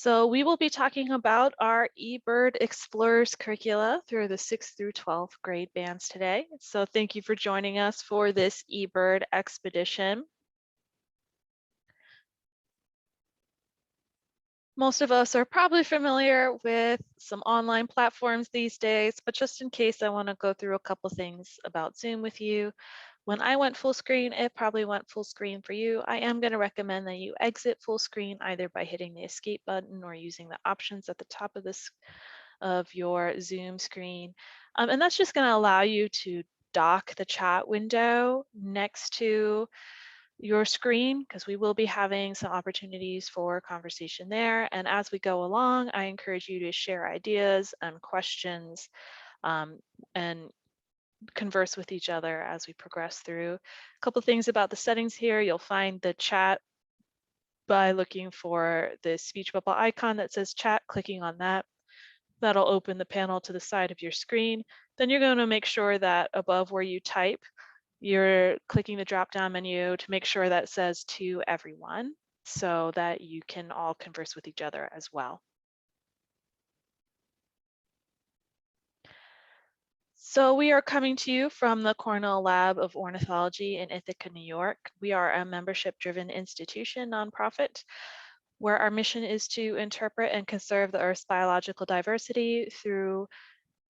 So we will be talking about our eBird Explorers Curricula through the 6th through 12th grade bands today. So thank you for joining us for this eBird expedition. Most of us are probably familiar with some online platforms these days, but just in case, I want to go through a couple things about Zoom with you. When I went full screen, it probably went full screen for you. I am going to recommend that you exit full screen either by hitting the escape button or using the options at the top of of your Zoom screen. And that's just going to allow you to dock the chat window next to your screen because we will be having some opportunities for conversation there. And as we go along, I encourage you to share ideas and questions and converse with each other as we progress through. A couple things about the settings here. You'll find the chat by looking for the speech bubble icon that says chat, clicking on that. That'll open the panel to the side of your screen. Then you're going to make sure that above where you type, you're clicking the drop-down menu to make sure that it says to everyone so that you can all converse with each other as well. So we are coming to you from the Cornell Lab of Ornithology in Ithaca, New York. We are a membership-driven institution, nonprofit, where our mission is to interpret and conserve the Earth's biological diversity through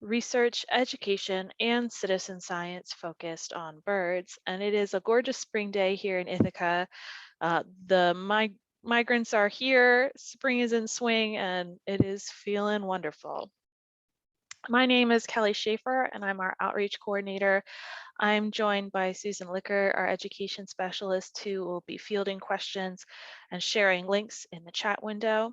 research, education, and citizen science focused on birds. And it is a gorgeous spring day here in Ithaca. The migrants are here, spring is in swing, and it is feeling wonderful. My name is Kelly Schaefer, and I'm our outreach coordinator. I'm joined by Susan Licker, our education specialist, who will be fielding questions and sharing links in the chat window.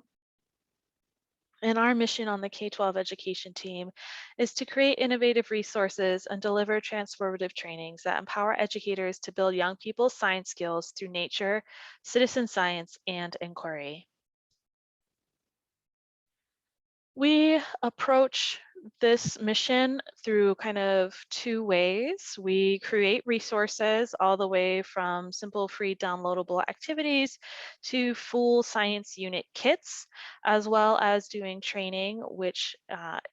And our mission on the K-12 education team is to create innovative resources and deliver transformative trainings that empower educators to build young people's science skills through nature, citizen science, and inquiry. We approach this mission through kind of two ways. We create resources all the way from simple free downloadable activities to full science unit kits, as well as doing training, which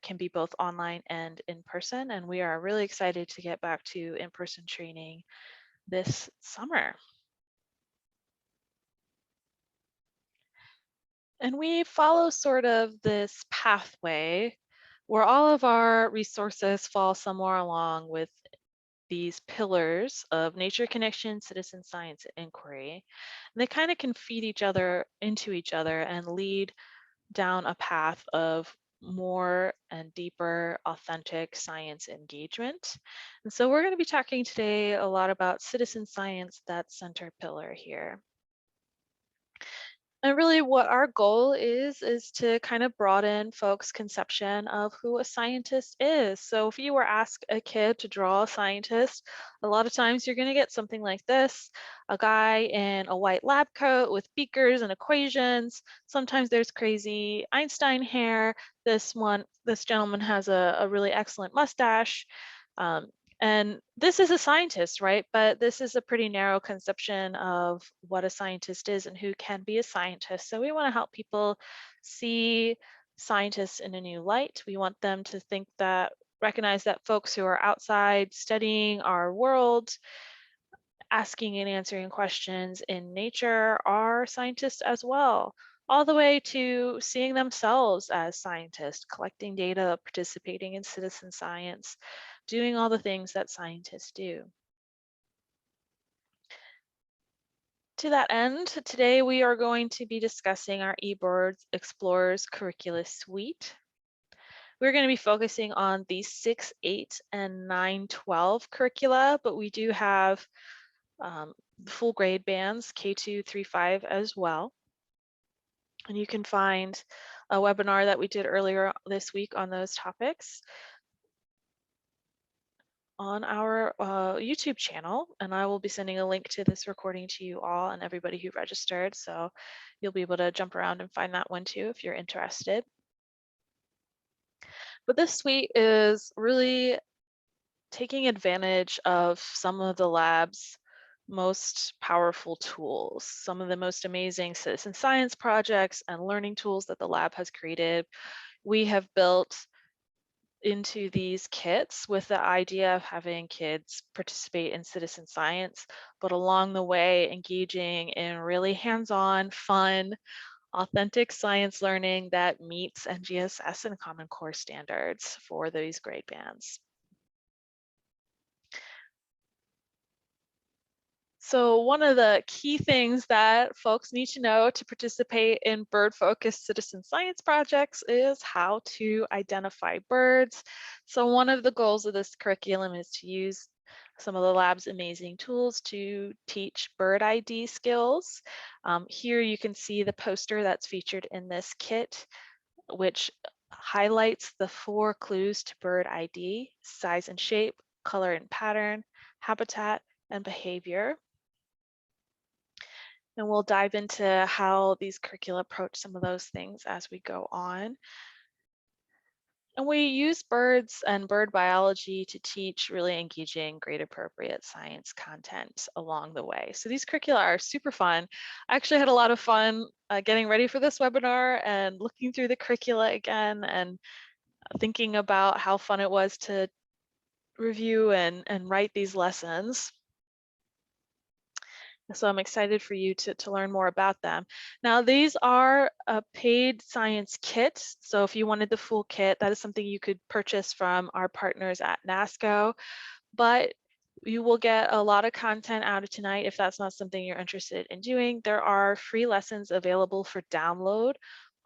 can be both online and in person. And we are really excited to get back to in-person training this summer. And we follow sort of this pathway where all of our resources fall somewhere along with these pillars of nature connection, citizen science, and inquiry. And they kind of can feed each other into each other and lead down a path of more and deeper authentic science engagement. And so we're going to be talking today a lot about citizen science, that center pillar here. And really what our goal is to kind of broaden folks' conception of who a scientist is. So if you were asked a kid to draw a scientist, a lot of times you're going to get something like this, a guy in a white lab coat with beakers and equations. Sometimes there's crazy Einstein hair. This gentleman has a really excellent mustache. Um, and this is a scientist, right? But this is a pretty narrow conception of what a scientist is and who can be a scientist. So we want to help people see scientists in a new light. We want them to recognize that folks who are outside studying our world, asking and answering questions in nature are scientists as well, all the way to seeing themselves as scientists, collecting data, participating in citizen science, doing all the things that scientists do. To that end, today we are going to be discussing our eBird Explorers Curricula Suite. We're going to be focusing on the 6, 8, and 9, 12 curricula, but we do have the full grade bands, K2, 3, 5 as well. And you can find a webinar that we did earlier this week on those topics on our YouTube channel. And I will be sending a link to this recording to you all and everybody who registered. So you'll be able to jump around and find that one too if you're interested. But this suite is really taking advantage of some of the lab's most powerful tools. Some of the most amazing citizen science projects and learning tools that the lab has created, we have built into these kits with the idea of having kids participate in citizen science, but along the way, engaging in really hands-on, fun, authentic science learning that meets NGSS and Common Core standards for these grade bands. So one of the key things that folks need to know to participate in bird-focused citizen science projects is how to identify birds. So one of the goals of this curriculum is to use some of the lab's amazing tools to teach bird ID skills. Here you can see the poster that's featured in this kit, which highlights the 4 clues to bird ID: size and shape, color and pattern, habitat, and behavior. And we'll dive into how these curricula approach some of those things as we go on. And we use birds and bird biology to teach really engaging, grade appropriate science content along the way. So these curricula are super fun. I actually had a lot of fun getting ready for this webinar and looking through the curricula again and thinking about how fun it was to review and write these lessons. So I'm excited for you to learn more about them. Now, these are a paid science kit. So if you wanted the full kit, that is something you could purchase from our partners at NASCO. But you will get a lot of content out of tonight if that's not something you're interested in doing. There are free lessons available for download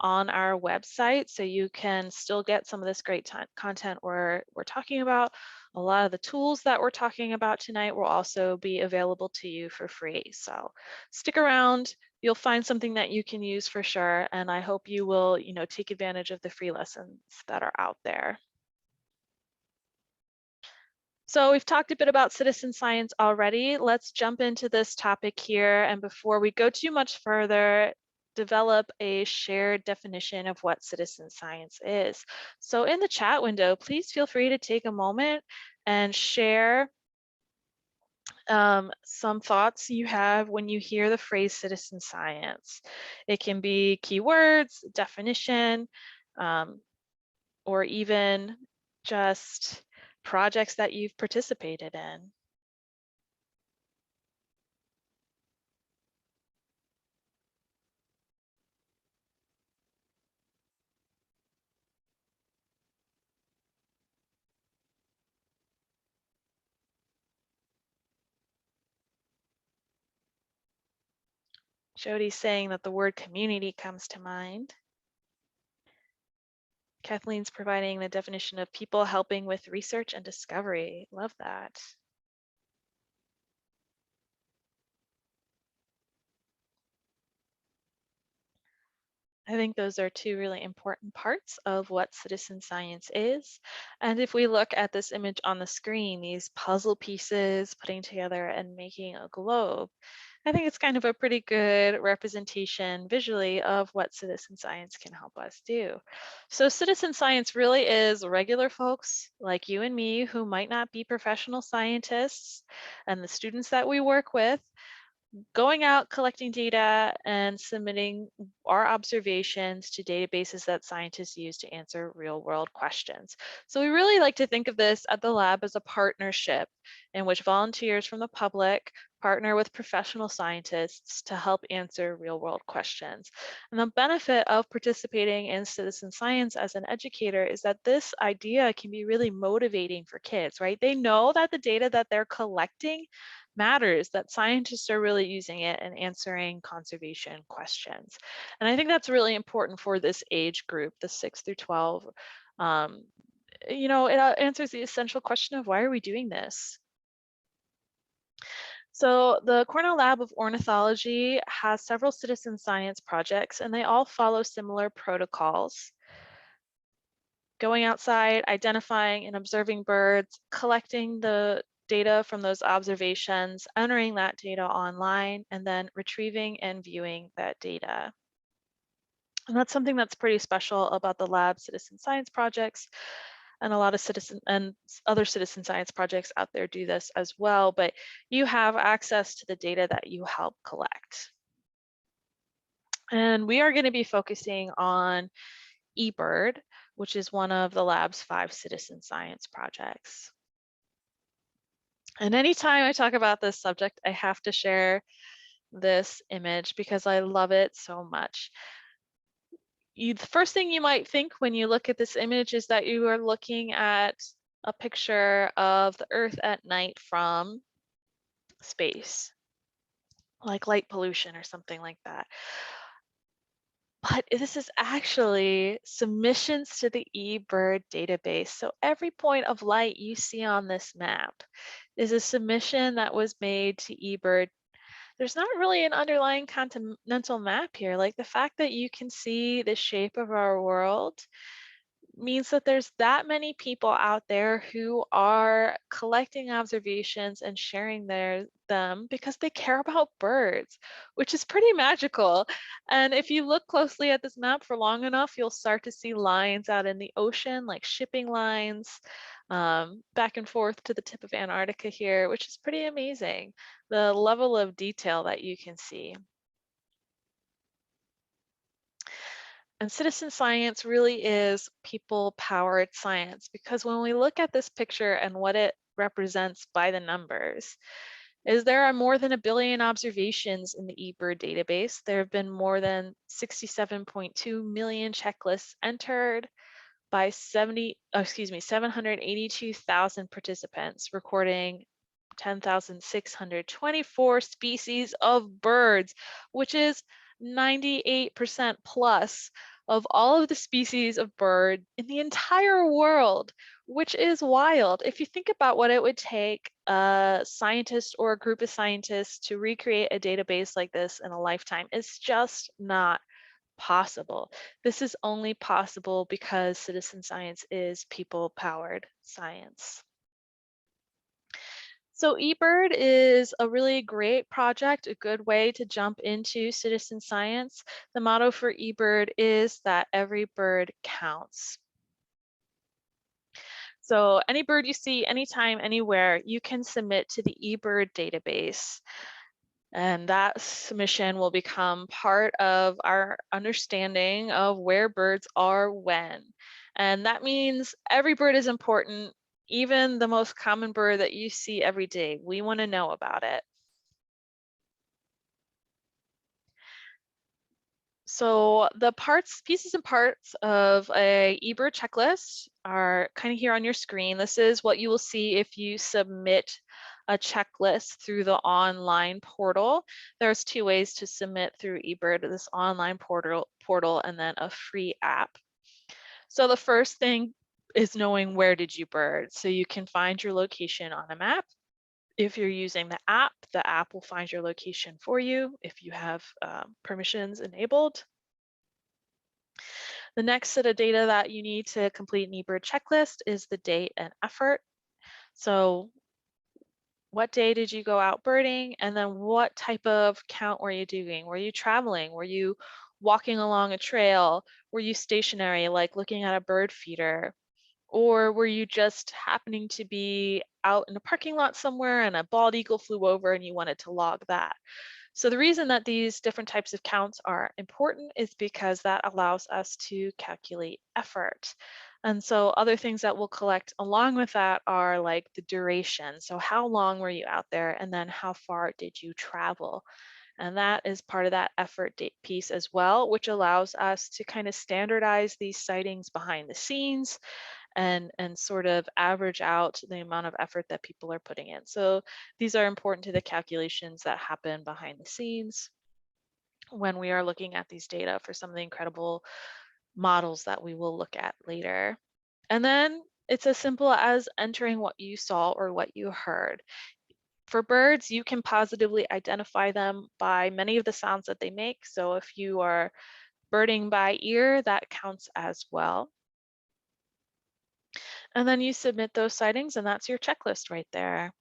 on our website, so you can still get some of this great content we're talking about. A lot of the tools that we're talking about tonight will also be available to you for free. So stick around, you'll find something that you can use for sure, and I hope you will, take advantage of the free lessons that are out there. So we've talked a bit about citizen science already. Let's jump into this topic here. And before we go too much further, develop a shared definition of what citizen science is. So in the chat window, please feel free to take a moment and share some thoughts you have when you hear the phrase citizen science. It can be keywords, definition, um, or even just projects that you've participated in. Jody's saying that the word community comes to mind. Kathleen's providing the definition of people helping with research and discovery. Love that. I think those are two really important parts of what citizen science is. And if we look at this image on the screen, these puzzle pieces putting together and making a globe, I think it's kind of a pretty good representation visually of what citizen science can help us do. So citizen science really is regular folks like you and me who might not be professional scientists, and the students that we work with going out, collecting data, and submitting our observations to databases that scientists use to answer real world questions. So we really like to think of this at the lab as a partnership in which volunteers from the public partner with professional scientists to help answer real world questions. And the benefit of participating in citizen science as an educator is that this idea can be really motivating for kids, right? They know that the data that they're collecting matters, that scientists are really using it and answering conservation questions. And I think that's really important for this age group, the 6 through 12. It answers the essential question of why are we doing this? So the Cornell Lab of Ornithology has several citizen science projects, and they all follow similar protocols. Going outside, identifying and observing birds, collecting the data from those observations, entering that data online, and then retrieving and viewing that data. And that's something that's pretty special about the lab citizen science projects. and a lot of other citizen science projects out there do this as well, but you have access to the data that you help collect. And we are going to be focusing on eBird, which is one of the lab's 5 citizen science projects. And anytime I talk about this subject, I have to share this image because I love it so much. The first thing you might think when you look at this image is that you are looking at a picture of the Earth at night from space, like light pollution or something like that. But this is actually submissions to the eBird database. So every point of light you see on this map is a submission that was made to eBird. There's not really an underlying continental map here. Like the fact that you can see the shape of our world means that there's that many people out there who are collecting observations and sharing them because they care about birds, which is pretty magical. And if you look closely at this map for long enough, you'll start to see lines out in the ocean, like shipping lines, back and forth to the tip of Antarctica here, which is pretty amazing, the level of detail that you can see. And citizen science really is people-powered science, because when we look at this picture and what it represents by the numbers, is there are more than 1 billion observations in the eBird database. There have been more than 67.2 million checklists entered by 782,000 participants, recording 10,624 species of birds, which is 98% plus of all of the species of bird in the entire world, which is wild. If you think about what it would take a scientist or a group of scientists to recreate a database like this in a lifetime, it's just not possible. This is only possible because citizen science is people-powered science. So eBird is a really great project, a good way to jump into citizen science. The motto for eBird is that every bird counts. So any bird you see anytime, anywhere, you can submit to the eBird database. And that submission will become part of our understanding of where birds are when. And that means every bird is important, even the most common bird that you see every day. We want to know about it. So the pieces and parts of a eBird checklist are kind of here on your screen. This is what you will see if you submit a checklist through the online portal. There's 2 ways to submit through eBird, this online portal and then a free app. So the first thing is knowing where did you bird. So you can find your location on a map. If you're using the app will find your location for you if you have permissions enabled. The next set of data that you need to complete an eBird checklist is the date and effort. So what day did you go out birding? And then what type of count were you doing? Were you traveling? Were you walking along a trail? Were you stationary, like looking at a bird feeder? Or were you just happening to be out in a parking lot somewhere and a bald eagle flew over and you wanted to log that? So the reason that these different types of counts are important is because that allows us to calculate effort. And so other things that we'll collect along with that are like the duration. So how long were you out there? And then how far did you travel? And that is part of that effort piece as well, which allows us to kind of standardize these sightings behind the scenes and sort of average out the amount of effort that people are putting in. So these are important to the calculations that happen behind the scenes when we are looking at these data for some of the incredible models that we will look at later. And then it's as simple as entering what you saw or what you heard. For birds, you can positively identify them by many of the sounds that they make. So if you are birding by ear, that counts as well. And then you submit those sightings and that's your checklist right there.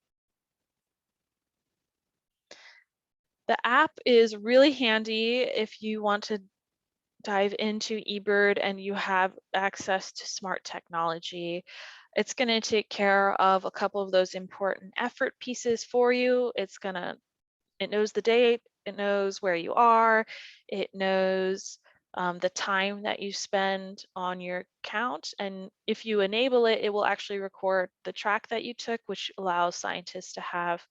The app is really handy if you want to dive into eBird and you have access to smart technology, it's going to take care of a couple of those important effort pieces for you. It knows the date, it knows where you are, it knows the time that you spend on your count. And if you enable it, it will actually record the track that you took, which allows scientists to have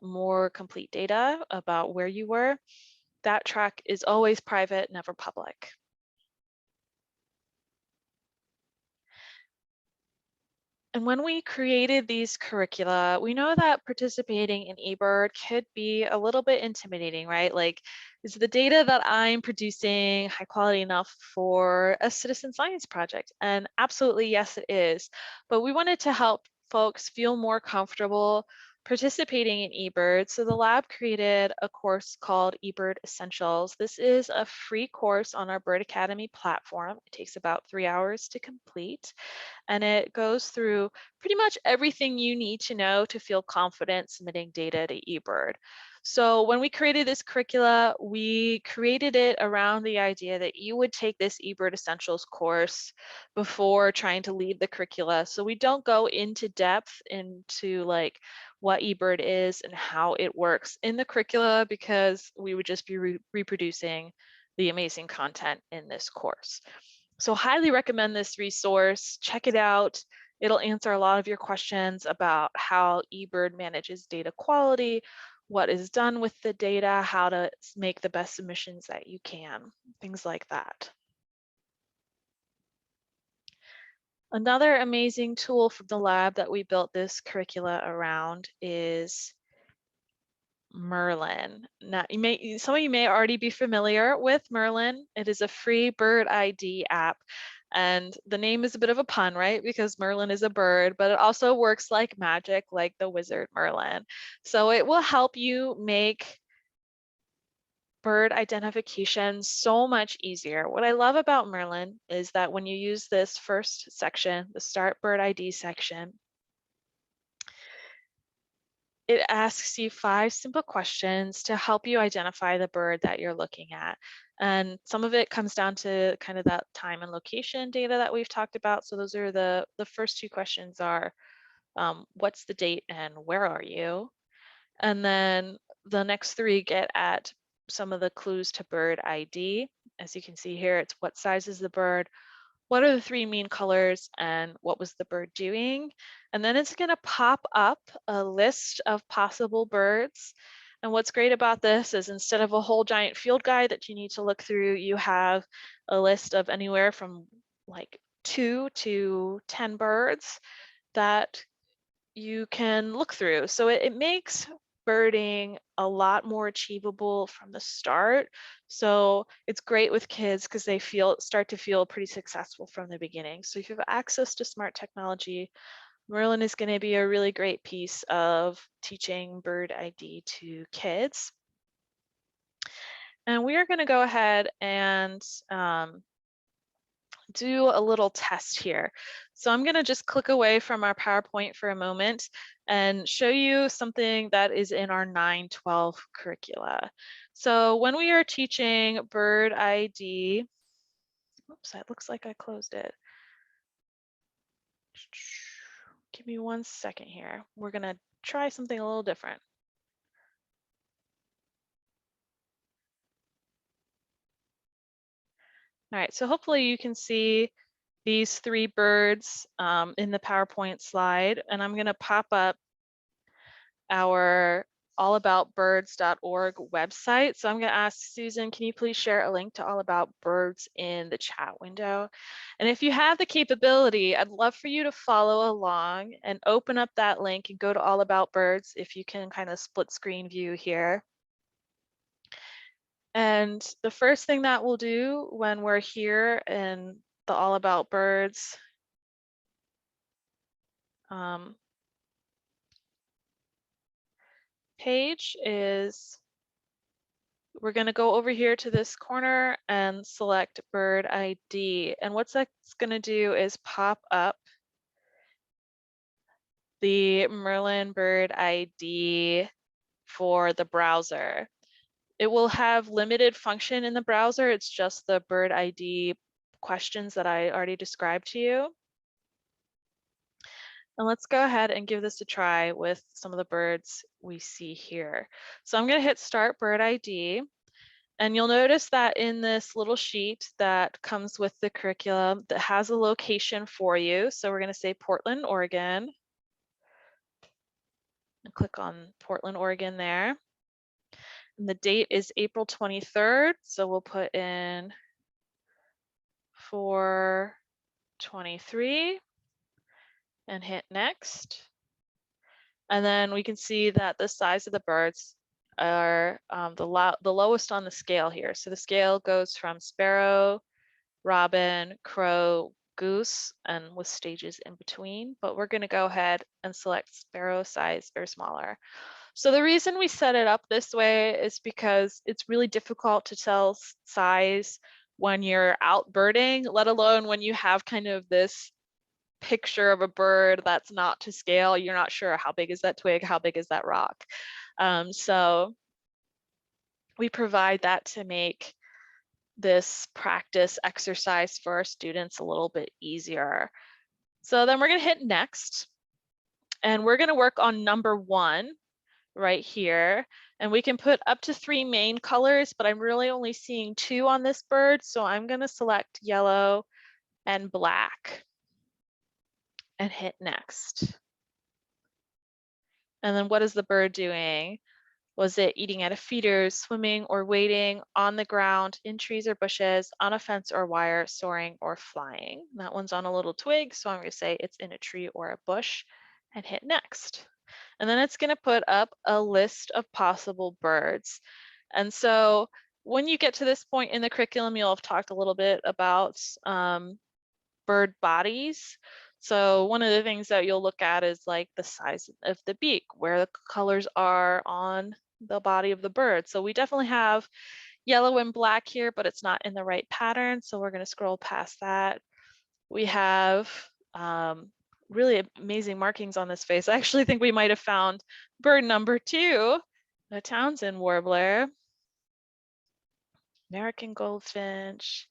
more complete data about where you were. That track is always private, never public. And when we created these curricula, we know that participating in eBird could be a little bit intimidating, right? Like, is the data that I'm producing high quality enough for a citizen science project? And absolutely, yes, it is. But we wanted to help folks feel more comfortable participating in eBird. So the lab created a course called eBird Essentials. This is a free course on our Bird Academy platform. It takes about 3 hours to complete, and it goes through pretty much everything you need to know to feel confident submitting data to eBird. So when we created this curricula, we created it around the idea that you would take this eBird Essentials course before trying to leave the curricula. So we don't go into depth into like what eBird is and how it works in the curricula, because we would just be reproducing the amazing content in this course. So highly recommend this resource. Check it out. It'll answer a lot of your questions about how eBird manages data quality, what is done with the data, how to make the best submissions that you can, things like that. Another amazing tool from the lab that we built this curricula around is Merlin. Now, some of you may already be familiar with Merlin. It is a free bird ID app. And the name is a bit of a pun, right? Because Merlin is a bird, but it also works like magic, like the wizard Merlin. So it will help you make bird identification so much easier. What I love about Merlin is that when you use this first section, the Start Bird ID section, it asks you 5 simple questions to help you identify the bird that you're looking at. And some of it comes down to kind of that time and location data that we've talked about. So those are the first 2 questions are, what's the date and where are you? And then the next 3 get at some of the clues to bird ID. As you can see here, it's what size is the bird, what are the 3 main colors, and what was the bird doing? And then it's going to pop up a list of possible birds. And what's great about this is instead of a whole giant field guide that you need to look through, you have a list of anywhere from like 2 to 10 birds that you can look through. So it makes birding a lot more achievable from the start. So it's great with kids because they start to feel pretty successful from the beginning. So if you have access to smart technology, Merlin is going to be a really great piece of teaching bird ID to kids. And we are going to go ahead and do a little test here. So I'm going to just click away from our PowerPoint for a moment and show you something that is in our 9-12 curricula. So when we are teaching bird ID, oops, it looks like I closed it. Give me 1 second here. We're going to try something a little different. All right, so hopefully you can see these 3 birds in the PowerPoint slide, and I'm going to pop up our allaboutbirds.org website. So I'm going to ask Susan, can you please share a link to All About Birds in the chat window? And if you have the capability, I'd love for you to follow along and open up that link and go to All About Birds if you can kind of split screen view here. And the first thing that we'll do when we're here in the All About Birds page is we're going to go over here to this corner and select bird ID. And what that's going to do is pop up the Merlin bird ID for the browser. It will have limited function in the browser. It's just the bird ID questions that I already described to you. And let's go ahead and give this a try with some of the birds we see here. So I'm going to hit Start Bird ID. And you'll notice that in this little sheet that comes with the curriculum that has a location for you. So we're going to say Portland, Oregon. And click on Portland, Oregon there. And the date is April 23rd. So we'll put in 4/23 and hit next. And then we can see that the size of the birds are the lowest on the scale here. So the scale goes from sparrow, robin, crow, goose, and with stages in between. But we're going to go ahead and select sparrow size or smaller. So the reason we set it up this way is because it's really difficult to tell size when you're out birding, let alone when you have kind of this picture of a bird that's not to scale. You're not sure how big is that twig, how big is that rock. So we provide that to make this practice exercise for our students a little bit easier. So then we're going to hit next, and we're going to work on number 1 right here. And we can put up to 3 main colors, but I'm really only seeing 2 on this bird. So I'm going to select yellow and black and hit next. And then what is the bird doing? Was it eating at a feeder, swimming or wading, on the ground, in trees or bushes, on a fence or wire, soaring or flying? That one's on a little twig, so I'm going to say it's in a tree or a bush and hit next. And then it's going to put up a list of possible birds. And so when you get to this point in the curriculum, you'll have talked a little bit about bird bodies. So one of the things that you'll look at is like the size of the beak, where the colors are on the body of the bird. So we definitely have yellow and black here, but it's not in the right pattern. So we're going to scroll past that. We have really amazing markings on this face. I actually think we might have found bird number 2, the Townsend warbler, American goldfinch,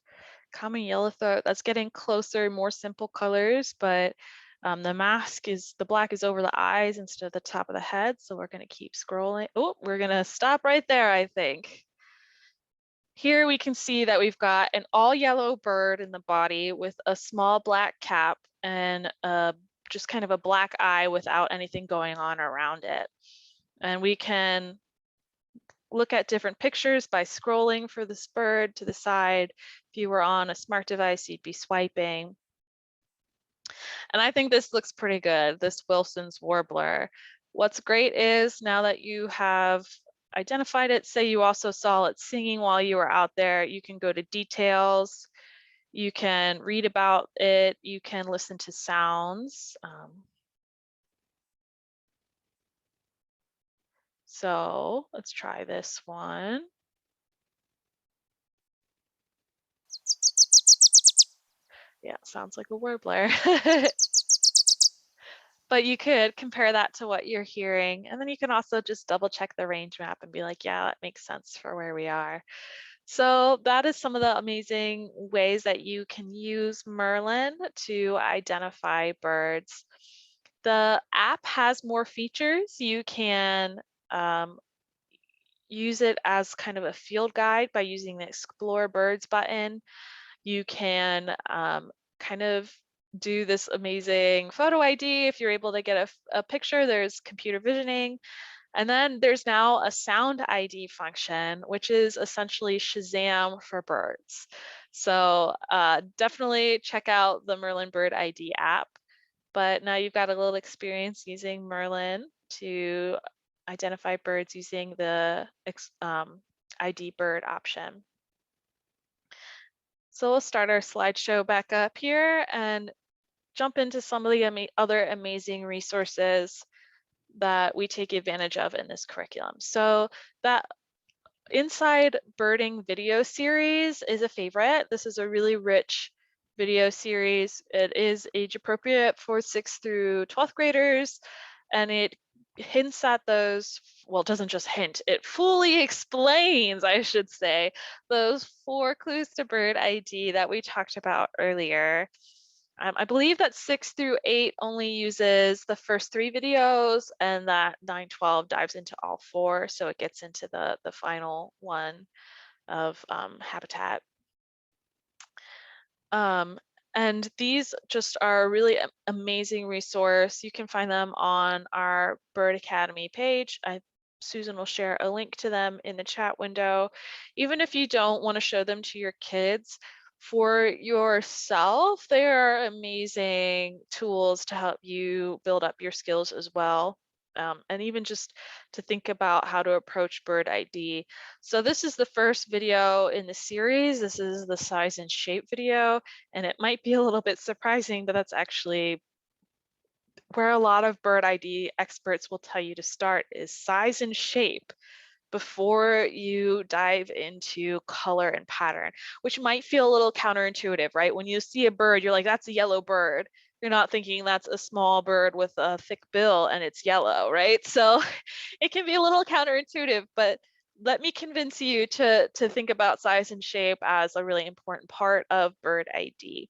common yellowthroat. That's getting closer, more simple colors, but the black is over the eyes instead of the top of the head. So we're going to keep scrolling. Oh, we're going to stop right there, I think. Here we can see that we've got an all yellow bird in the body with a small black cap and just kind of a black eye without anything going on around it. And we can look at different pictures by scrolling for this bird to the side. If you were on a smart device, you'd be swiping. And I think this looks pretty good, this Wilson's warbler. What's great is now that you have identified it, say you also saw it singing while you were out there, you can go to details, you can read about it, you can listen to sounds. So let's try this one. Yeah, sounds like a warbler. But you could compare that to what you're hearing. And then you can also just double check the range map and be like, yeah, that makes sense for where we are. So that is some of the amazing ways that you can use Merlin to identify birds. The app has more features. You can use it as kind of a field guide by using the Explore Birds button. You can kind of do this amazing photo ID. If you're able to get a picture, there's computer visioning. And then there's now a sound ID function, which is essentially Shazam for birds. So definitely check out the Merlin Bird ID app. But now you've got a little experience using Merlin to identify birds using the ID bird option. So we'll start our slideshow back up here and jump into some of the other amazing resources that we take advantage of in this curriculum. So that Inside Birding video series is a favorite. This is a really rich video series. It is age appropriate for 6th through 12th graders, and it hints at those, well, it doesn't just hint, it fully explains, I should say, those 4 clues to bird ID that we talked about earlier. I believe that 6 through 8 only uses the first 3 videos, and that 9-12 dives into all 4, so it gets into the final one of habitat. Um, and these just are a really amazing resource. You can find them on our Bird Academy page. Susan will share a link to them in the chat window. Even if you don't want to show them to your kids, for yourself, they are amazing tools to help you build up your skills as well. And even just to think about how to approach bird ID. So this is the first video in the series. This is the size and shape video, and it might be a little bit surprising, but that's actually where a lot of bird ID experts will tell you to start, is size and shape before you dive into color and pattern, which might feel a little counterintuitive, right? When you see a bird, you're like, that's a yellow bird. You're not thinking that's a small bird with a thick bill and it's yellow, right? So it can be a little counterintuitive, but let me convince you to think about size and shape as a really important part of bird ID.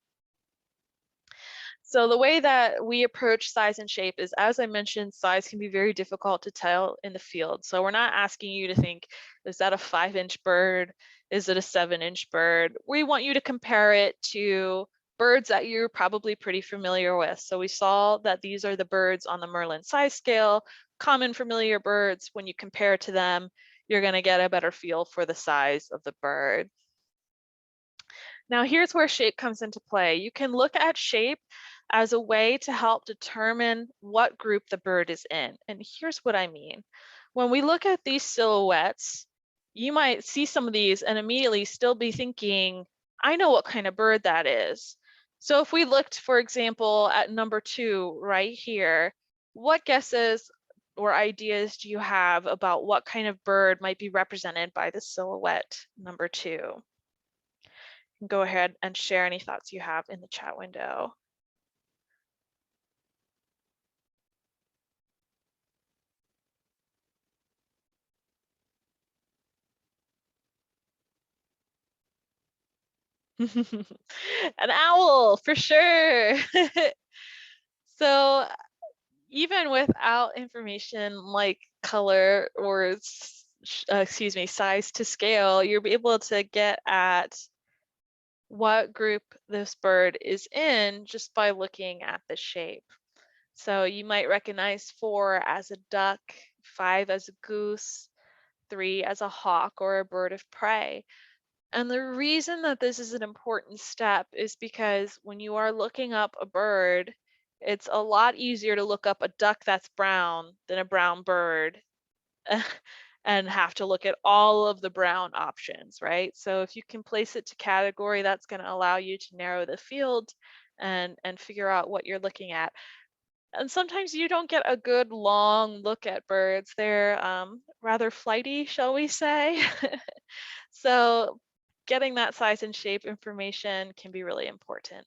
So the way that we approach size and shape is, as I mentioned, size can be very difficult to tell in the field. So we're not asking you to think, is that a 5-inch bird? Is it a 7-inch bird? We want you to compare it to birds that you're probably pretty familiar with. So we saw that these are the birds on the Merlin size scale, common familiar birds. When you compare to them, you're going to get a better feel for the size of the bird. Now here's where shape comes into play. You can look at shape as a way to help determine what group the bird is in. And here's what I mean. When we look at these silhouettes, you might see some of these and immediately still be thinking, I know what kind of bird that is. So if we looked, for example, at number 2 right here, what guesses or ideas do you have about what kind of bird might be represented by the silhouette number 2? Go ahead and share any thoughts you have in the chat window. An owl, for sure. So even without information like color or excuse me, size to scale, you'll be able to get at what group this bird is in just by looking at the shape. So you might recognize 4 as a duck, 5 as a goose, 3 as a hawk or a bird of prey. And the reason that this is an important step is because when you are looking up a bird, it's a lot easier to look up a duck that's brown than a brown bird and have to look at all of the brown options, right? So if you can place it to category, that's going to allow you to narrow the field and figure out what you're looking at. And sometimes you don't get a good long look at birds. They're rather flighty, shall we say. So getting that size and shape information can be really important.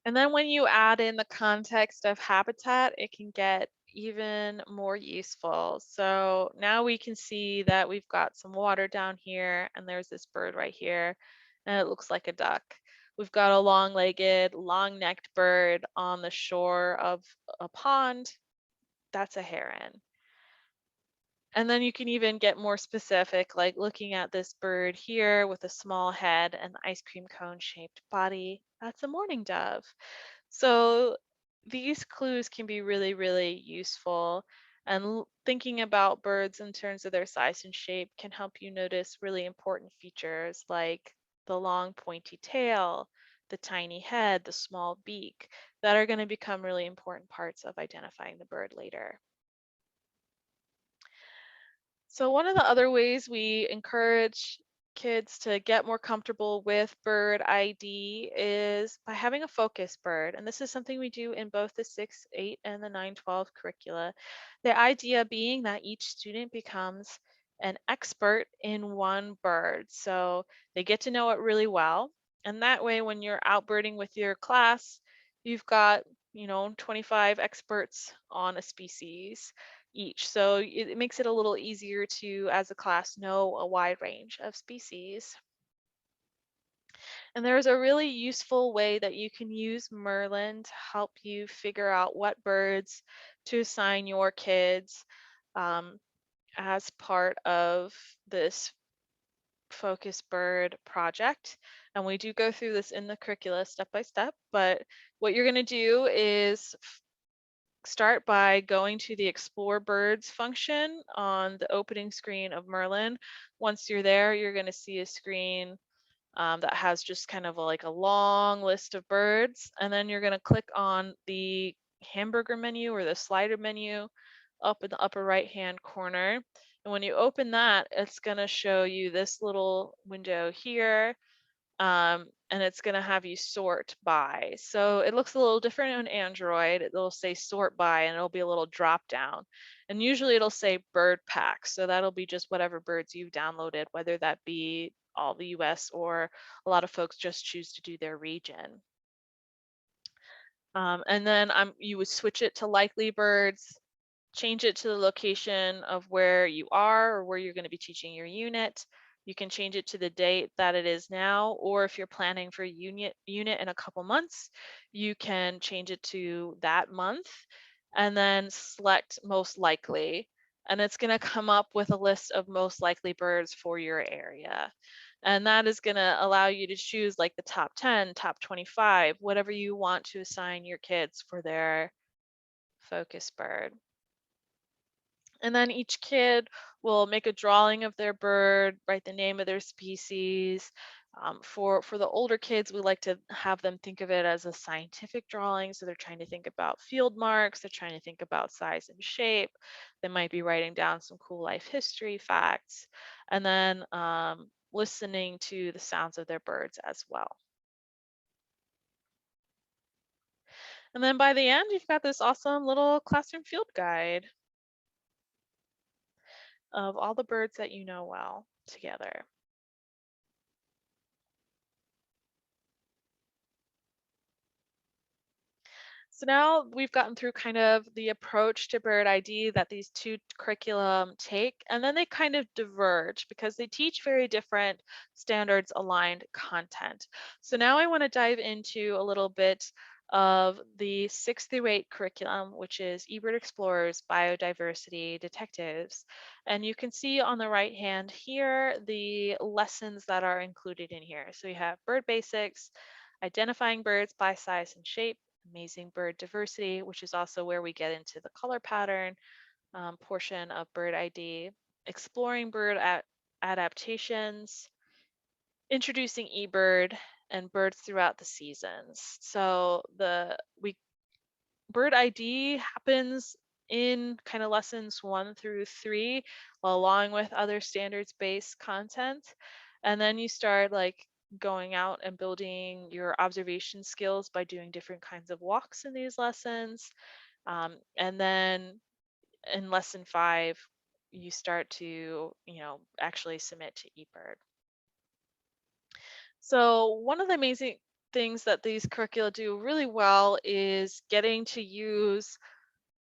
And then when you add in the context of habitat, it can get even more useful. So now we can see that we've got some water down here and there's this bird right here and it looks like a duck. We've got a long-legged, long-necked bird on the shore of a pond. That's a heron. And then you can even get more specific, like looking at this bird here with a small head and ice cream cone shaped body. That's a mourning dove. So these clues can be really, really useful. And thinking about birds in terms of their size and shape can help you notice really important features like the long pointy tail, the tiny head, the small beak, that are going to become really important parts of identifying the bird later. So one of the other ways we encourage kids to get more comfortable with bird ID is by having a focus bird. And this is something we do in both the 6-8 and the 9-12 curricula. The idea being that each student becomes an expert in one bird. So they get to know it really well. And that way, when you're out birding with your class, you've got 25 experts on a species each. So it makes it a little easier to, as a class, know a wide range of species. And there's a really useful way that you can use Merlin to help you figure out what birds to assign your kids um, as part of this focus bird project. And we do go through this in the curricula step by step, but what you're going to do is start by going to the Explore Birds function on the opening screen of Merlin. Once you're there, you're going to see a screen that has just kind of like a long list of birds. And then you're going to click on the hamburger menu or the slider menu up in the upper right hand corner. And when you open that, it's going to show you this little window here. And it's going to have you sort by. So it looks a little different on Android. It'll say sort by and it'll be a little drop down. And usually it'll say bird pack. So that'll be just whatever birds you've downloaded, whether that be all the US or a lot of folks just choose to do their region. And then you would switch it to likely birds, change it to the location of where you are or where you're going to be teaching your unit. You can change it to the date that it is now, or if you're planning for a unit in a couple months, you can change it to that month and then select most likely. And it's going to come up with a list of most likely birds for your area. And that is going to allow you to choose like the top 10, top 25, whatever you want to assign your kids for their focus bird. And then each kid will make a drawing of their bird, write the name of their species. For the older kids, we like to have them think of it as a scientific drawing. So they're trying to think about field marks. They're trying to think about size and shape. They might be writing down some cool life history facts, and then listening to the sounds of their birds as well. And then by the end, you've got this awesome little classroom field guide of all the birds that you know well together. So now we've gotten through kind of the approach to bird ID that these two curriculum take, and then they kind of diverge because they teach very different standards aligned content. So now I want to dive into a little bit of the 6th through 8 curriculum, which is eBird Explorers, Biodiversity, Detectives. And you can see on the right hand here the lessons that are included in here. So you have bird basics, identifying birds by size and shape, amazing bird diversity, which is also where we get into the color pattern portion of bird ID, exploring adaptations, introducing eBird, and birds throughout the seasons. So bird ID happens in kind of lessons 1 through 3, along with other standards-based content. And then you start like going out and building your observation skills by doing different kinds of walks in these lessons. And then in lesson 5, you start to, actually submit to eBird. So one of the amazing things that these curricula do really well is getting to use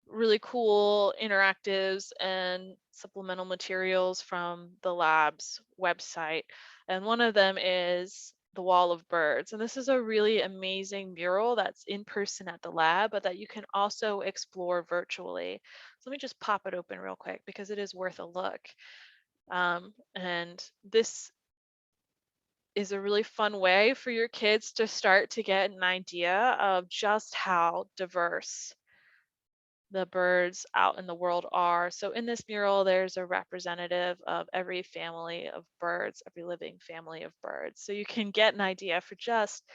really cool interactives and supplemental materials from the lab's website. And one of them is the Wall of Birds. And this is a really amazing mural that's in person at the lab, but that you can also explore virtually. So let me just pop it open real quick because it is worth a look. And this is a really fun way for your kids to start to get an idea of just how diverse the birds out in the world are. So in this mural, there's a representative of every family of birds, every living family of birds. So you can get an idea for just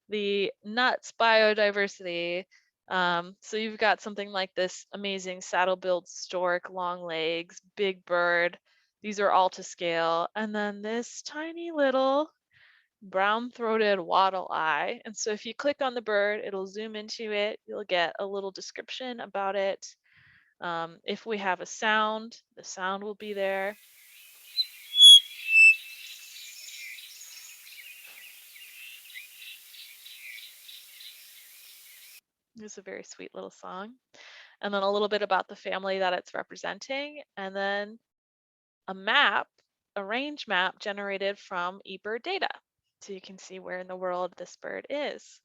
the nuts biodiversity. So you've got something like this amazing saddle-billed stork, long legs, big bird. These are all to scale. And then this tiny little brown-throated wattle eye. And so if you click on the bird, it'll zoom into it. You'll get a little description about it. If we have a sound, the sound will be there. It's a very sweet little song. And then a little bit about the family that it's representing, and then a map, a range map generated from eBird data. So you can see where in the world this bird is.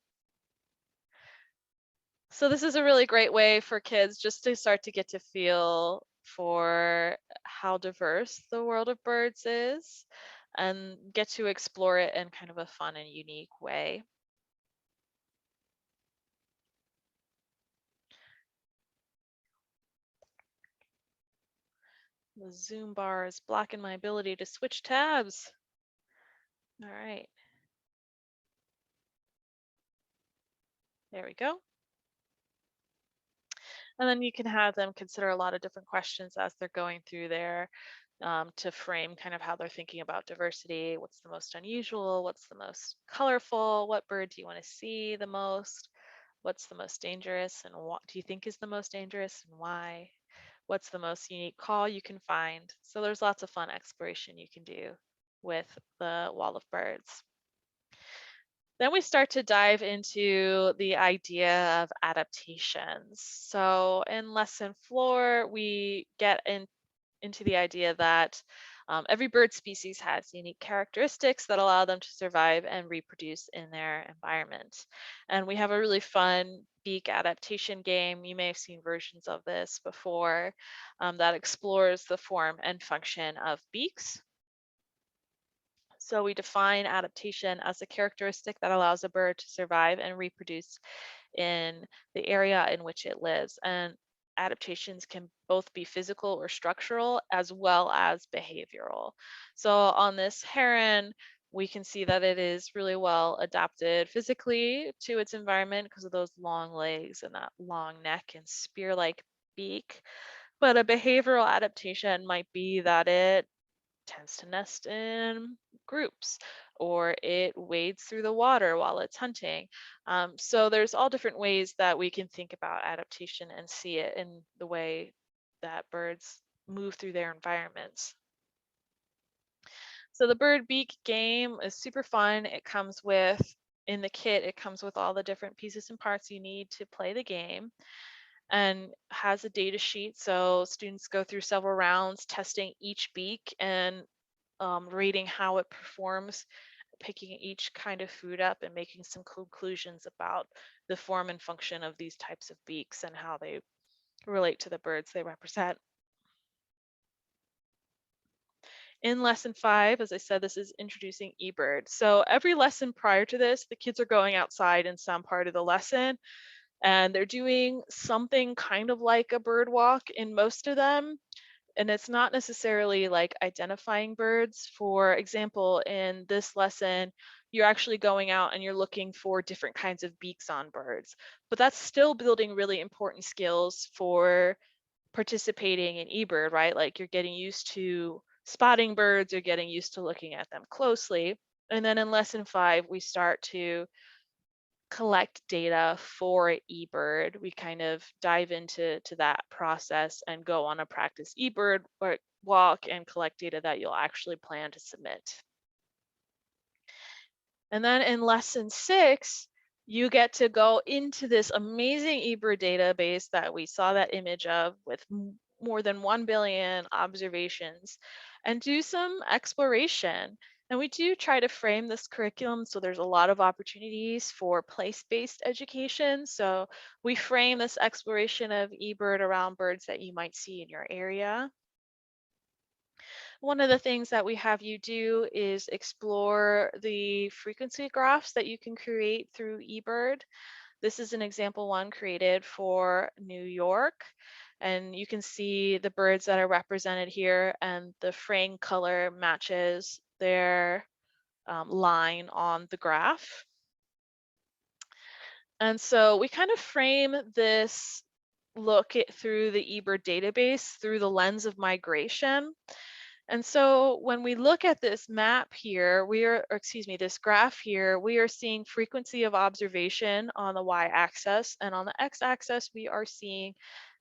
So this is a really great way for kids just to start to get to feel for how diverse the world of birds is and get to explore it in kind of a fun and unique way. The zoom bar is blocking my ability to switch tabs. All right, there we go. And then you can have them consider a lot of different questions as they're going through there, to frame kind of how they're thinking about diversity. What's the most unusual? What's the most colorful? What bird do you want to see the most? What's the most dangerous and what do you think is the most dangerous and why? What's the most unique call you can find? So there's lots of fun exploration you can do with the wall of birds. Then we start to dive into the idea of adaptations. So in lesson 4, we get into the idea that every bird species has unique characteristics that allow them to survive and reproduce in their environment. And we have a really fun beak adaptation game. You may have seen versions of this before, that explores the form and function of beaks. So we define adaptation as a characteristic that allows a bird to survive and reproduce in the area in which it lives. And adaptations can both be physical or structural as well as behavioral. So on this heron, we can see that it is really well adapted physically to its environment because of those long legs and that long neck and spear-like beak. But a behavioral adaptation might be that it tends to nest in groups or it wades through the water while it's hunting. So there's all different ways that we can think about adaptation and see it in the way that birds move through their environments. So the bird beak game is super fun. It comes with, in the kit, it comes with all the different pieces and parts you need to play the game and has a data sheet. So students go through several rounds testing each beak and rating how it performs, picking each kind of food up and making some conclusions about the form and function of these types of beaks and how they relate to the birds they represent. In lesson 5, as I said, this is introducing eBird. So every lesson prior to this, the kids are going outside in some part of the lesson and they're doing something kind of like a bird walk in most of them. And it's not necessarily like identifying birds. For example, in this lesson, you're actually going out and you're looking for different kinds of beaks on birds. But that's still building really important skills for participating in eBird, right? Like you're getting used to spotting birds, you're getting used to looking at them closely. And then in lesson 5, we start to collect data for eBird. We kind of dive into that process and go on a practice eBird or walk and collect data that you'll actually plan to submit. And then in lesson 6, you get to go into this amazing eBird database that we saw that image of with more than 1 billion observations and do some exploration. And we do try to frame this curriculum so there's a lot of opportunities for place-based education. So we frame this exploration of eBird around birds that you might see in your area. One of the things that we have you do is explore the frequency graphs that you can create through eBird. This is an example one created for New York. And you can see the birds that are represented here and the frame color matches their line on the graph. And so we kind of frame this through the eBird database through the lens of migration. And so when we look at this map here, this graph here, we are seeing frequency of observation on the y-axis, and on the x-axis, we are seeing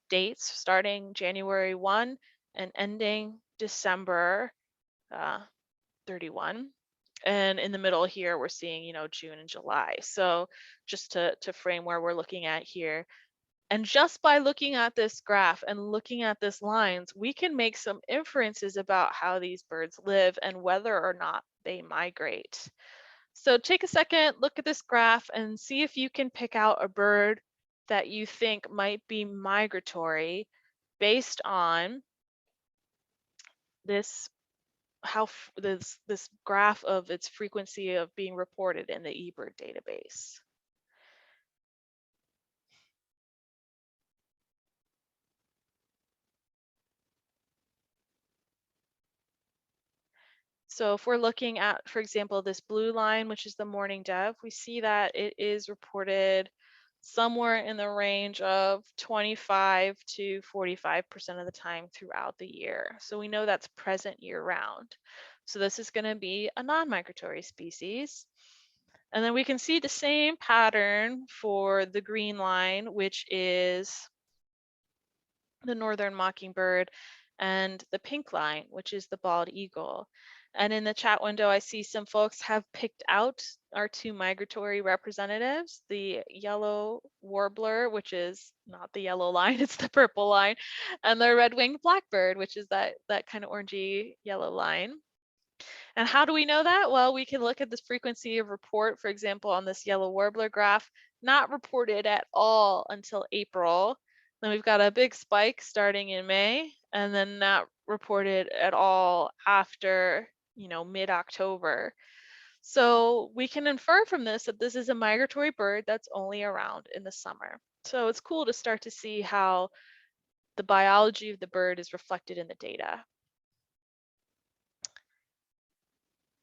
dates starting January 1 and ending December 31. And in the middle here, we're seeing, June and July. So just to frame where we're looking at here. And just by looking at this graph and looking at this lines, we can make some inferences about how these birds live and whether or not they migrate. So take a second, look at this graph and see if you can pick out a bird that you think might be migratory based on this this graph of its frequency of being reported in the eBird database. So if we're looking at, for example, this blue line, which is the mourning dove, we see that it is reported somewhere in the range of 25 to 45% of the time throughout the year. So we know that's present year round. So this is going to be a non-migratory species. And then we can see the same pattern for the green line, which is the northern mockingbird, and the pink line, which is the bald eagle. And in the chat window, I see some folks have picked out our two migratory representatives, the yellow warbler, which is not the yellow line, it's the purple line, and the red-winged blackbird, which is that kind of orangey yellow line. And how do we know that? Well, we can look at this frequency of report, for example, on this yellow warbler graph, not reported at all until April. Then we've got a big spike starting in May, and then not reported at all after, mid-October. So we can infer from this that this is a migratory bird that's only around in the summer. So it's cool to start to see how the biology of the bird is reflected in the data.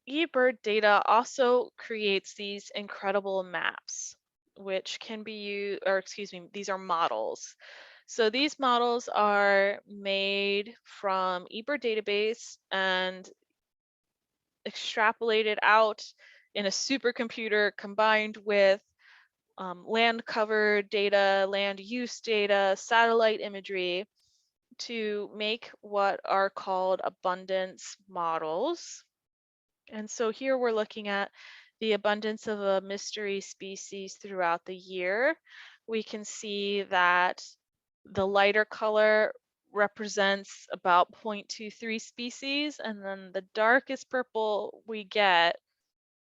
eBird data also creates these incredible maps, which can be used, or excuse me, these are models. So these models are made from eBird database and extrapolated out in a supercomputer combined with land cover data, land use data, satellite imagery to make what are called abundance models. And so here we're looking at the abundance of a mystery species throughout the year. We can see that the lighter color represents about 0.23 species, and then the darkest purple we get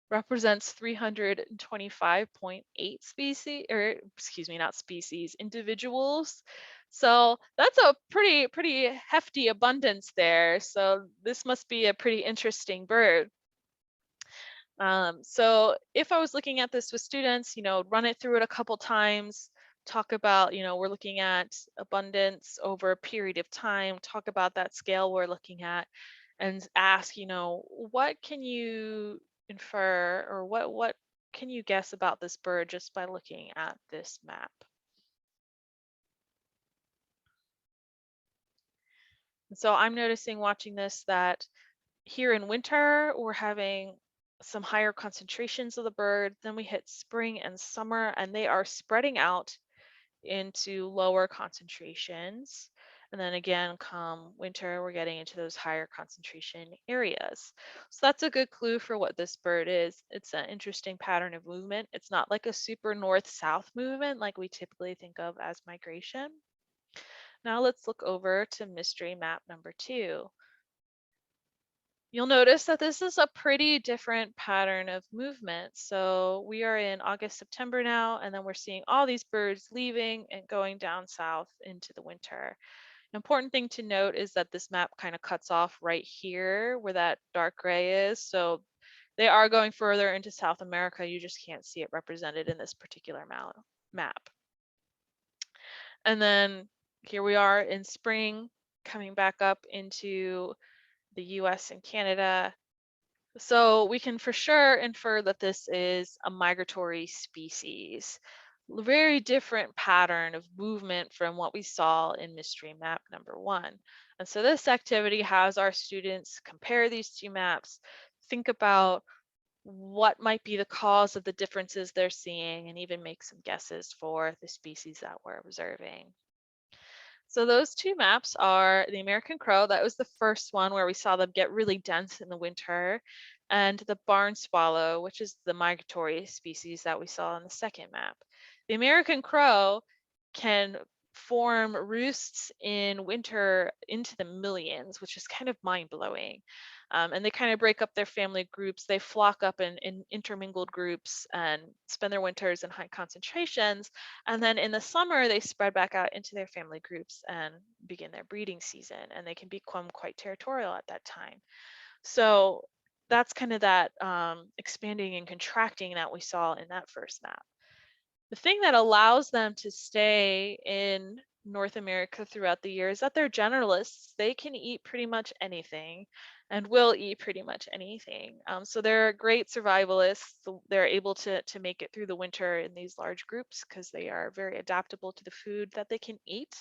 represents 325.8 species, or excuse me, not species, individuals. So that's a pretty hefty abundance there. So this must be a pretty interesting bird. So if I was looking at this with students, run it through it a couple times, talk about, we're looking at abundance over a period of time, talk about that scale we're looking at, and ask, what can you infer or what can you guess about this bird just by looking at this map? So I'm noticing watching this that here in winter, we're having some higher concentrations of the bird. Then we hit spring and summer, and they are spreading out into lower concentrations. And then again, come winter, we're getting into those higher concentration areas. So that's a good clue for what this bird is. It's an interesting pattern of movement. It's not like a super north-south movement like we typically think of as migration. Now let's look over to mystery map number 2. You'll notice that this is a pretty different pattern of movement. So we are in August, September now, and then we're seeing all these birds leaving and going down south into the winter. An important thing to note is that this map kind of cuts off right here where that dark gray is. So they are going further into South America. You just can't see it represented in this particular map. And then here we are in spring, coming back up into the US and Canada. So we can for sure infer that this is a migratory species. Very different pattern of movement from what we saw in mystery map number 1. And so this activity has our students compare these two maps, think about what might be the cause of the differences they're seeing, and even make some guesses for the species that we're observing. So those two maps are the American crow. That was the first one where we saw them get really dense in the winter. and the barn swallow, which is the migratory species that we saw on the second map. The American crow can form roosts in winter into the millions, which is kind of mind blowing. And they kind of break up their family groups. They flock up in intermingled groups and spend their winters in high concentrations. And then in the summer, they spread back out into their family groups and begin their breeding season. And they can become quite territorial at that time. So that's kind of that expanding and contracting that we saw in that first map. The thing that allows them to stay in North America throughout the year is that they're generalists. They can eat pretty much anything and will eat pretty much anything. So they're great survivalists. They're able to make it through the winter in these large groups because they are very adaptable to the food that they can eat.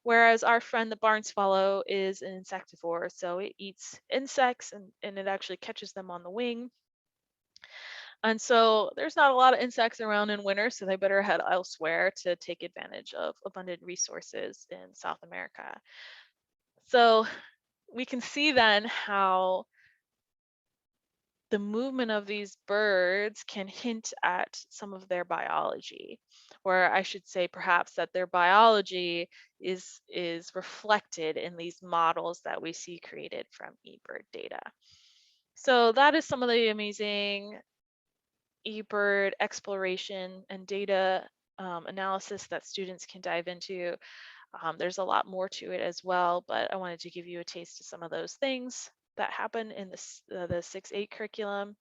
Whereas our friend the barn swallow is an insectivore, so it eats insects and it actually catches them on the wing. And so there's not a lot of insects around in winter, so they better head elsewhere to take advantage of abundant resources in South America. So we can see then how the movement of these birds can hint at some of their biology, or I should say perhaps that their biology is reflected in these models that we see created from eBird data. So that is some of the amazing eBird exploration and data analysis that students can dive into. There's a lot more to it as well, but I wanted to give you a taste of some of those things that happen in the 6-8 curriculum.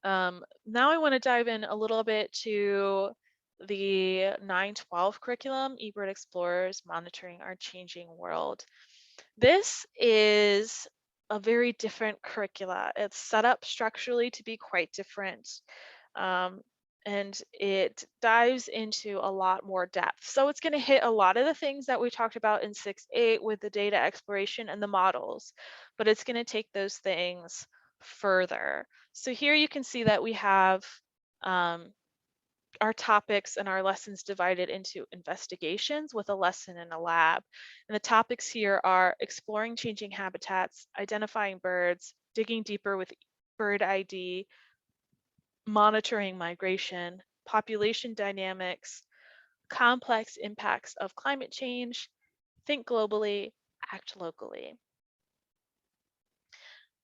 Now I want to dive in a little bit to the 9-12 curriculum, eBird Explorers, Monitoring Our Changing World. This is a very different curricula. It's set up structurally to be quite different. Um, and it dives into a lot more depth. So it's going to hit a lot of the things that we talked about in 6-8 with the data exploration and the models, but it's going to take those things further. So here you can see that we have um, our topics and our lessons divided into investigations with a lesson in a lab. And the topics here are exploring changing habitats, identifying birds, digging deeper with bird ID, monitoring migration, population dynamics, complex impacts of climate change, think globally, act locally.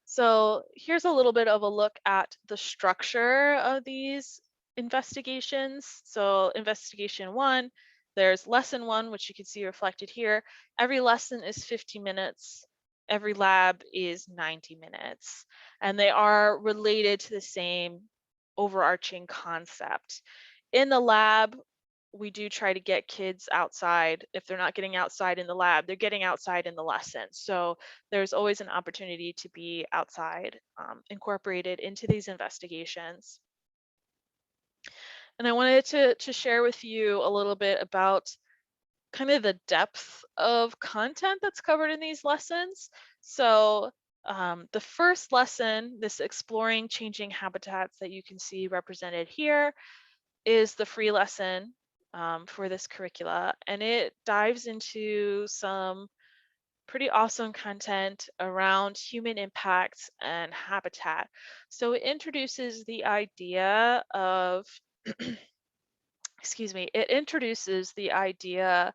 So here's a little bit of a look at the structure of these investigations. So investigation 1, there's lesson 1, which you can see reflected here. Every lesson is 50 minutes. Every lab is 90 minutes. And they are related to the same overarching concept. In the lab, we do try to get kids outside. If they're not getting outside in the lab, they're getting outside in the lesson. So there's always an opportunity to be outside, incorporated into these investigations. And I wanted to share with you a little bit about kind of the depth of content that's covered in these lessons. So the first lesson, this exploring changing habitats that you can see represented here, is the free lesson for this curricula, and it dives into some pretty awesome content around human impacts and habitat. So it introduces the idea of, excuse me, it introduces the idea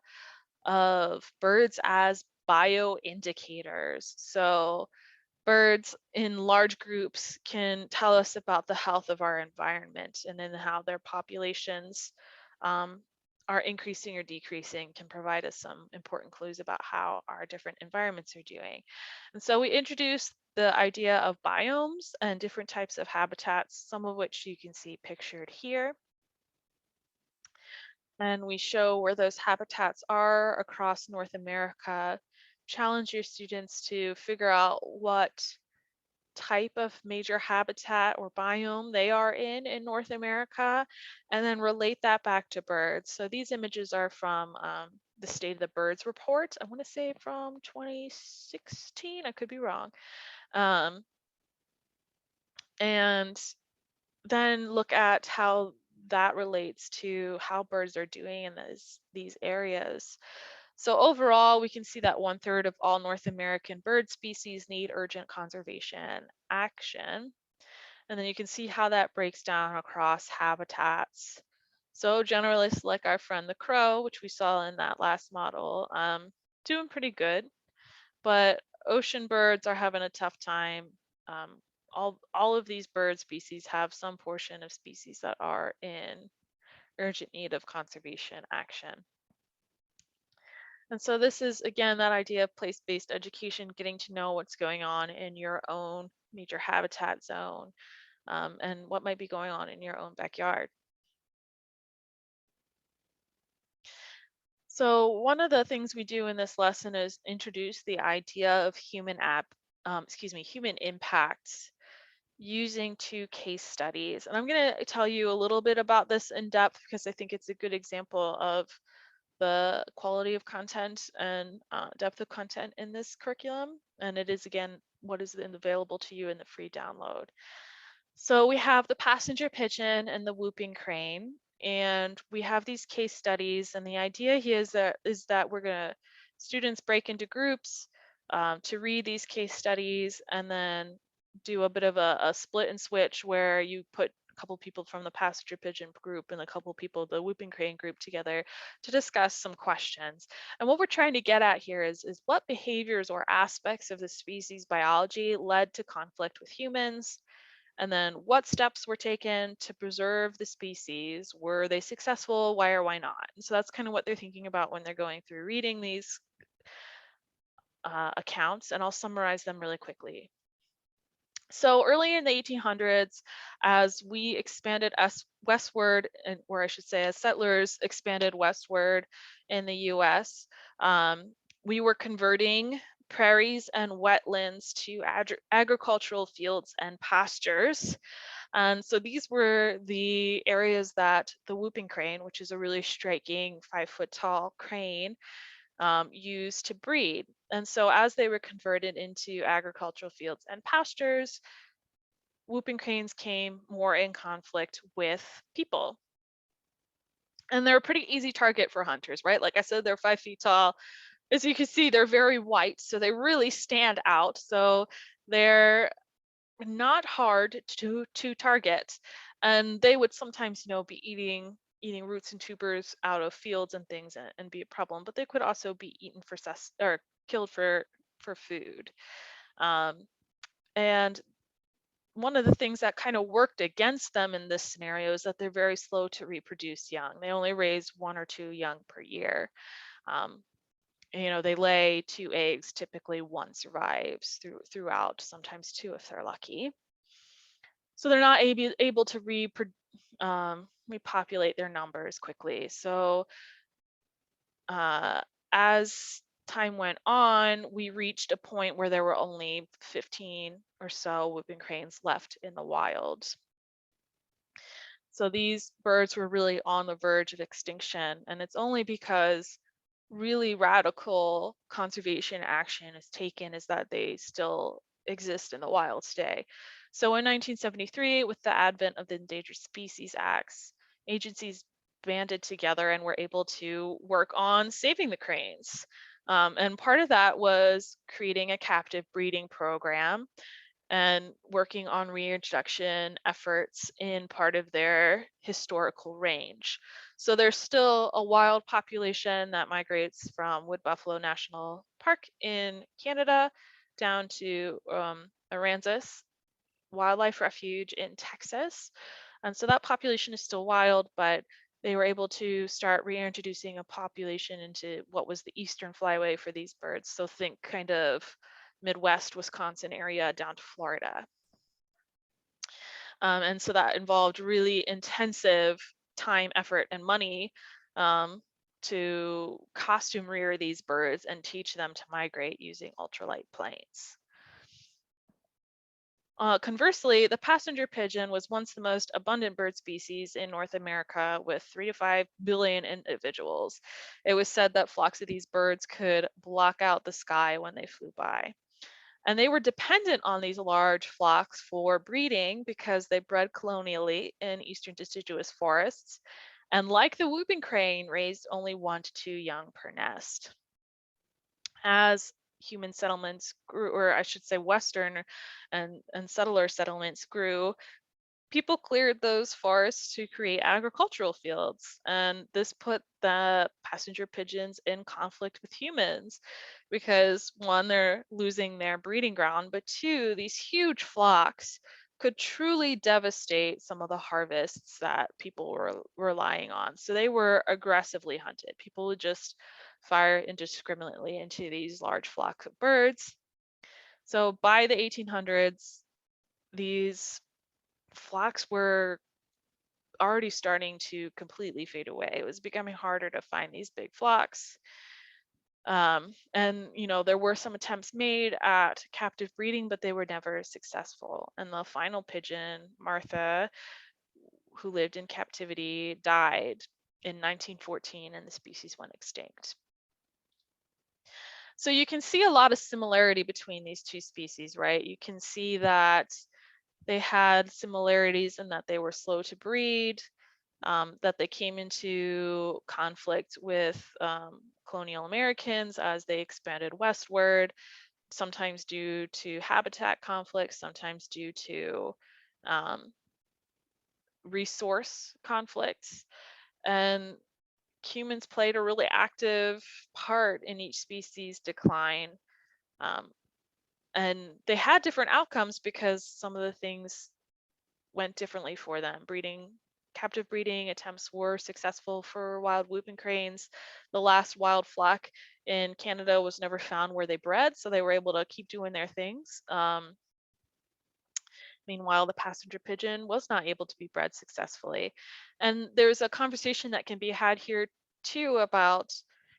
of birds as bioindicators. So birds in large groups can tell us about the health of our environment, and then how their populations um, are increasing or decreasing can provide us some important clues about how our different environments are doing. And so we introduce the idea of biomes and different types of habitats, some of which you can see pictured here. And we show where those habitats are across North America, challenge your students to figure out what type of major habitat or biome they are in North America, and then relate that back to birds. So these images are from the State of the Birds report. I want to say from 2016, I could be wrong. Um, and then look at how that relates to how birds are doing in these areas. So overall, we can see that 1/3 of all North American bird species need urgent conservation action. And then you can see how that breaks down across habitats. So generalists like our friend the crow, which we saw in that last model, doing pretty good. But ocean birds are having a tough time. Um, all of these bird species have some portion of species that are in urgent need of conservation action. And so this is again that idea of place-based education, getting to know what's going on in your own major habitat zone, and what might be going on in your own backyard. So one of the things we do in this lesson is introduce the idea of human impacts using two case studies. And I'm going to tell you a little bit about this in depth because I think it's a good example of the quality of content and depth of content in this curriculum. And it is, again, what is available to you in the free download. So we have the passenger pigeon and the whooping crane, and we have these case studies. And the idea here is that we're gonna students break into groups to read these case studies, and then do a bit of a split and switch where you put a couple people from the passenger pigeon group and a couple people the whooping crane group together to discuss some questions. And what we're trying to get at here is what behaviors or aspects of the species biology led to conflict with humans, and then what steps were taken to preserve the species? Were they successful? Why or why not? And so that's kind of what they're thinking about when they're going through reading these accounts, and I'll summarize them really quickly. So early in the 1800s, as we expanded westward, or I should say, as settlers expanded westward in the U.S., we were converting prairies and wetlands to agricultural fields and pastures. And so these were the areas that the whooping crane, which is a really striking 5-foot tall crane, used to breed. And so as they were converted into agricultural fields and pastures, whooping cranes came more in conflict with people. And they're a pretty easy target for hunters, right? Like I said, they're 5 feet tall. As you can see, they're very white, so they really stand out. So they're not hard to target, and they would sometimes, be eating roots and tubers out of fields and things, and be a problem. But they could also be eaten for or killed for food. Um, and one of the things that kind of worked against them in this scenario is that they're very slow to reproduce young. They only raise 1 or 2 young per year. Um, they lay 2 eggs. Typically, one survives throughout. Sometimes 2 if they're lucky. So they're not able to repopulate their numbers quickly. So as time went on, we reached a point where there were only 15 or so whooping cranes left in the wild. So these birds were really on the verge of extinction, and it's only because really radical conservation action is taken is that they still exist in the wild today. So in 1973, with the advent of the Endangered Species Acts, agencies banded together and were able to work on saving the cranes. And part of that was creating a captive breeding program and working on reintroduction efforts in part of their historical range. So there's still a wild population that migrates from Wood Buffalo National Park in Canada down to Aransas Wildlife Refuge in Texas. And so that population is still wild, but they were able to start reintroducing a population into what was the eastern flyway for these birds. So think kind of Midwest Wisconsin area down to Florida. And so that involved really intensive time, effort, and money to costume rear these birds and teach them to migrate using ultralight planes. Conversely, the passenger pigeon was once the most abundant bird species in North America with 3 to 5 billion individuals. It was said that flocks of these birds could block out the sky when they flew by. And they were dependent on these large flocks for breeding because they bred colonially in eastern deciduous forests. And like the whooping crane, raised only 1 to 2 young per nest. As human settlements grew, or I should say Western and settler settlements grew, people cleared those forests to create agricultural fields, and this put the passenger pigeons in conflict with humans because one, they're losing their breeding ground, but two, these huge flocks could truly devastate some of the harvests that people were relying on. So they were aggressively hunted. People would just fire indiscriminately into these large flocks of birds. So by the 1800s, these flocks were already starting to completely fade away. It was becoming harder to find these big flocks. And there were some attempts made at captive breeding, but they were never successful. And the final pigeon, Martha, who lived in captivity, died in 1914, and the species went extinct. So you can see a lot of similarity between these two species, right? You can see that they had similarities in that they were slow to breed, that they came into conflict with colonial Americans as they expanded westward, sometimes due to habitat conflicts, sometimes due to um, resource conflicts. And humans played a really active part in each species' decline. Um, and they had different outcomes because some of the things went differently for them. Captive breeding attempts were successful for wild whooping cranes. The last wild flock in Canada was never found where they bred, so they were able to keep doing their things. Meanwhile, the passenger pigeon was not able to be bred successfully. And there's a conversation that can be had here too about,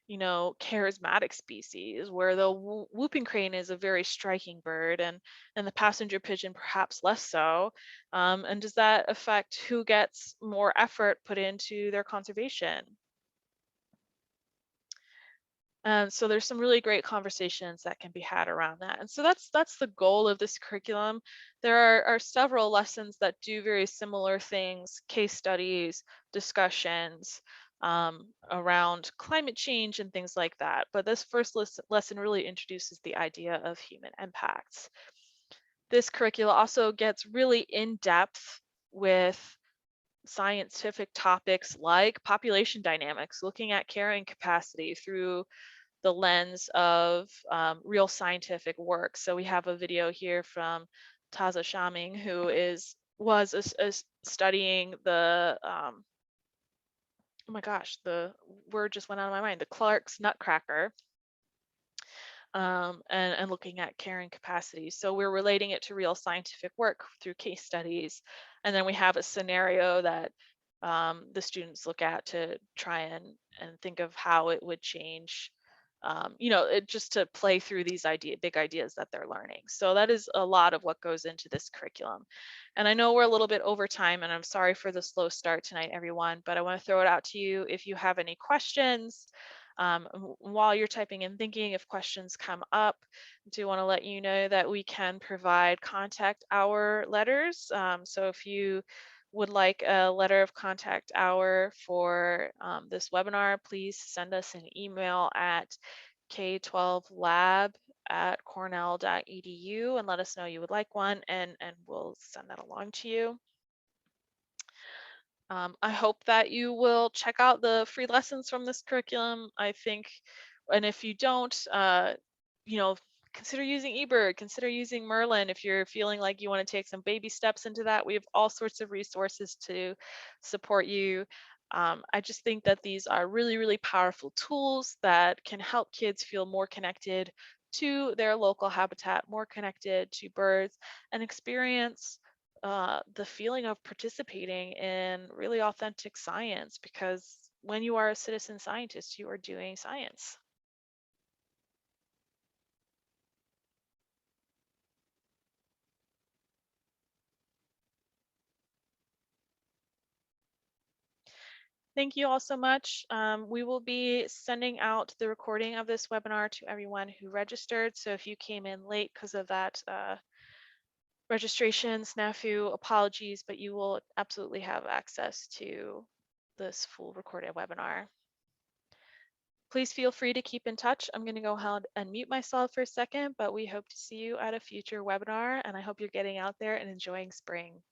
charismatic species where the whooping crane is a very striking bird, and the passenger pigeon perhaps less so. And does that affect who gets more effort put into their conservation? So there's some really great conversations that can be had around that. And so that's the goal of this curriculum. There are several lessons that do very similar things, case studies, discussions around climate change and things like that. But this first lesson really introduces the idea of human impacts. This curricula also gets really in depth with scientific topics like population dynamics, looking at carrying capacity through the lens of real scientific work. So we have a video here from Taza Shaming, who was studying the oh my gosh, the word just went out of my mind, the Clark's nutcracker, and looking at carrying capacity. So we're relating it to real scientific work through case studies. And then we have a scenario that the students look at to try and think of how it would change, just to play through these big ideas that they're learning. So that is a lot of what goes into this curriculum. And I know we're a little bit over time, and I'm sorry for the slow start tonight, everyone, but I want to throw it out to you if you have any questions. While you're typing and thinking, if questions come up, I do want to let you know that we can provide contact hour letters. So if you would like a letter of contact hour for this webinar, please send us an email at k12lab@cornell.edu and let us know you would like one, and we'll send that along to you. I hope that you will check out the free lessons from this curriculum. I think, and if you don't, you know, consider using eBird, consider using Merlin if you're feeling like you want to take some baby steps into that. We have all sorts of resources to support you. I just think that these are really, really powerful tools that can help kids feel more connected to their local habitat, more connected to birds, and experience the feeling of participating in really authentic science, because when you are a citizen scientist, you are doing science. Thank you all so much. We will be sending out the recording of this webinar to everyone who registered. So if you came in late because of that registration snafu, apologies, but you will absolutely have access to this full recorded webinar. Please feel free to keep in touch. I'm going to go ahead and mute myself for a second, but we hope to see you at a future webinar, and I hope you're getting out there and enjoying spring.